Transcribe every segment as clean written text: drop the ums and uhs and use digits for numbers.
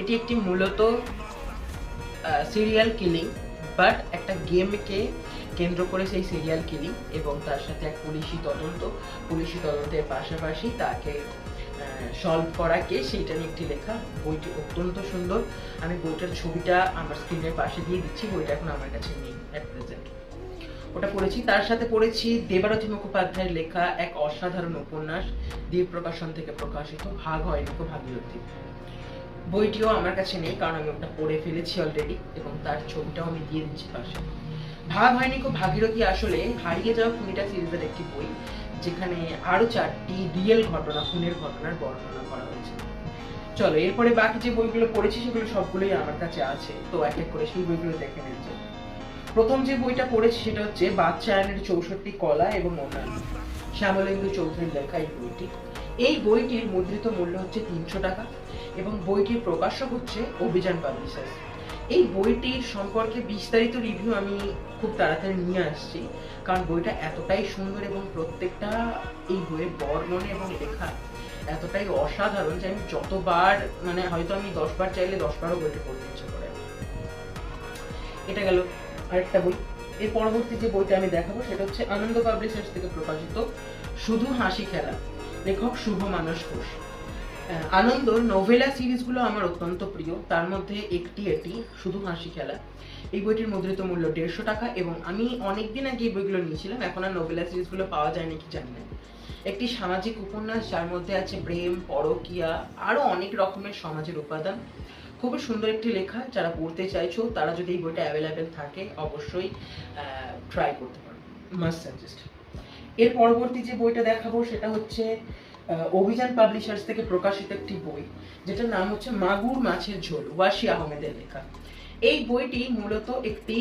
এটি একটি মূলত সিরিয়াল কিলিং, বাট একটা গেমকে কেন্দ্র করে সেই সিরিয়াল কিলিং এবং তার সাথে এক পুলিশি তদন্তের পাশাপাশি তাকে সলভ করা কে সেইটা নিয়ে একটি লেখা। বইটি অত্যন্ত সুন্দর। আমি বইটার ছবিটা আমার স্ক্রিনের পাশে দিয়ে দিচ্ছি। বইটা এখন আমার কাছে নেই অ্যাট প্রেজেন্ট। ওটা পড়েছি। তার সাথে পড়েছি দেবারতী মুখোপাধ্যায়ের লেখা এক অসাধারণ উপন্যাস, দ্বীপ প্রকাশন থেকে প্রকাশিত, ভাগ হয়নি কো ভাগীরথী। বইটিও আমার কাছে নেই, কারণ আমি ওটা পড়ে ফেলেছি অলরেডি এবং তার ছবিটাও আমি দিয়ে দিচ্ছি পাশে। ভাগ হয়নি কো ভাগীরথী আসলে হারিয়ে যাওয়া খুনিটা সিরিজের একটি বই, যেখানে আরো 4টি রিয়েল ঘটনা, খুনের ঘটনার বর্ণনা করা হয়েছে। চলো এরপরে বাকি যে বইগুলো পড়েছি সেগুলো সবগুলোই আমার কাছে আছে, তো এক এক করে সেই বইগুলো দেখে নিচ্ছি। প্রথম যে বইটা পড়েছি সেটা হচ্ছে বাদশায়ানের 64 কলা এবং অন্যান্য, শ্যামলেন্দু চৌধুরীর লেখা এই বইটি। এই বইটির মুদ্রিত মূল্য হচ্ছে 300 টাকা এবং বইটির প্রকাশক হচ্ছে অভিযান পাবলিশার্স। এই বইটির সম্পর্কে বিস্তারিত রিভিউ আমি খুব তাড়াতাড়ি নিয়ে আসছি, কারণ বইটা এতটাই সুন্দর এবং প্রত্যেকটা এই বইয়ের বর্ণনা এবং লেখা এতটাই অসাধারণ যে আমি যতবার হয়তো আমি 10 বার চাইলে 10 বারও বইটা পড়তে ইচ্ছে করে। এটা গেল আরেকটা বই। এর পরবর্তী যে বইটা আমি দেখাবো সেটা হচ্ছে আনন্দ পাবলিশার্স থেকে প্রকাশিত শুধু হাসি খেলা, লেখক শুভ মানস ঘোষ। আনন্দ নোভেলা সিরিজগুলো আমার অত্যন্ত প্রিয়, তার মধ্যে একটি এটি শুধু হাসি খেলা। এই বইটির মুদ্রিত মূল্য 150 টাকা এবং আমি অনেকদিন আগে এই বইগুলো নিয়েছিলাম, এখন আর নোভেলা সিরিজগুলো পাওয়া যায় নাকি জানি না। একটি সামাজিক উপন্যাস যার মধ্যে আছে প্রেম, পরকীয়া, আরো অনেক রকমের সমাজের উপাদান। খুবই সুন্দর একটি লেখা। যারা পড়তে চাইছো তারা যদি এই বইটা অ্যাভেলেবেল থাকে অবশ্যই ট্রাই করতে পারো, মাস্ট সাজেস্ট। এর পরবর্তী যে বইটা দেখাবো সেটা হচ্ছে অভিযান পাবলিশার্স থেকে প্রকাশিত একটি বই, যেটার নাম হচ্ছে মাগুর মাছের ঝোল, ওয়াসি আহমেদের লেখা। এই বইটি মূলত একটি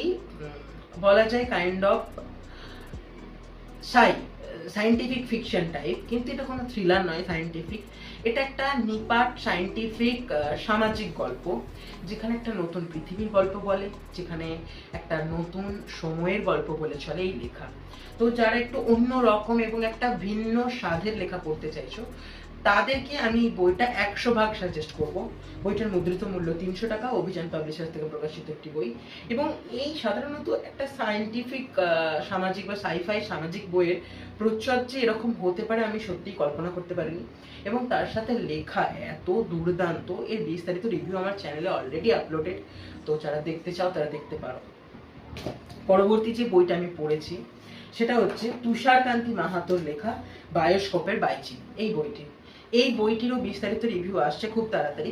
বলা যায় kind of scientific fiction type, কিন্তু এটা কোনো থ্রিলার নয়, সায়েন্টিফিক। এটা একটা নিপাট সায়েন্টিফিক সামাজিক গল্প, যেখানে একটা নতুন পৃথিবীর গল্প বলে, যেখানে একটা নতুন সময়ের গল্প বলে চলে এই লেখা। তো যারা একটু অন্য রকম এবং একটা ভিন্ন স্বাদের লেখা পড়তে চাইছো তাদেরকে আমি বইটা 100 ভাগ সাজেস্ট করব। বইটার মুদ্রিত মূল্য 300 টাকা, অভিযান পাবলিশার্স থেকে প্রকাশিত একটি বই। এবং এই সাধারণত একটা সায়েন্টিফিক সামাজিক বা সাইফাই সামাজিক বইয়ের প্রচ্ছদ যে এরকম হতে পারে আমি সত্যিই কল্পনা করতে পারিনি। এবং তার সাথে লেখা এত দুর্দান্ত, এর বিস্তারিত রিভিউ আমার চ্যানেলে অলরেডি আপলোডেড, তো যারা দেখতে চাও তারা দেখতে পারো। পরবর্তী যে বইটা আমি পড়েছি সেটা হচ্ছে তুষারকান্তি মাহাতোর লেখা বায়োস্কোপের বাইচি। এই বইটিরও বিস্তারিত রিভিউ আসছে খুব তাড়াতাড়ি।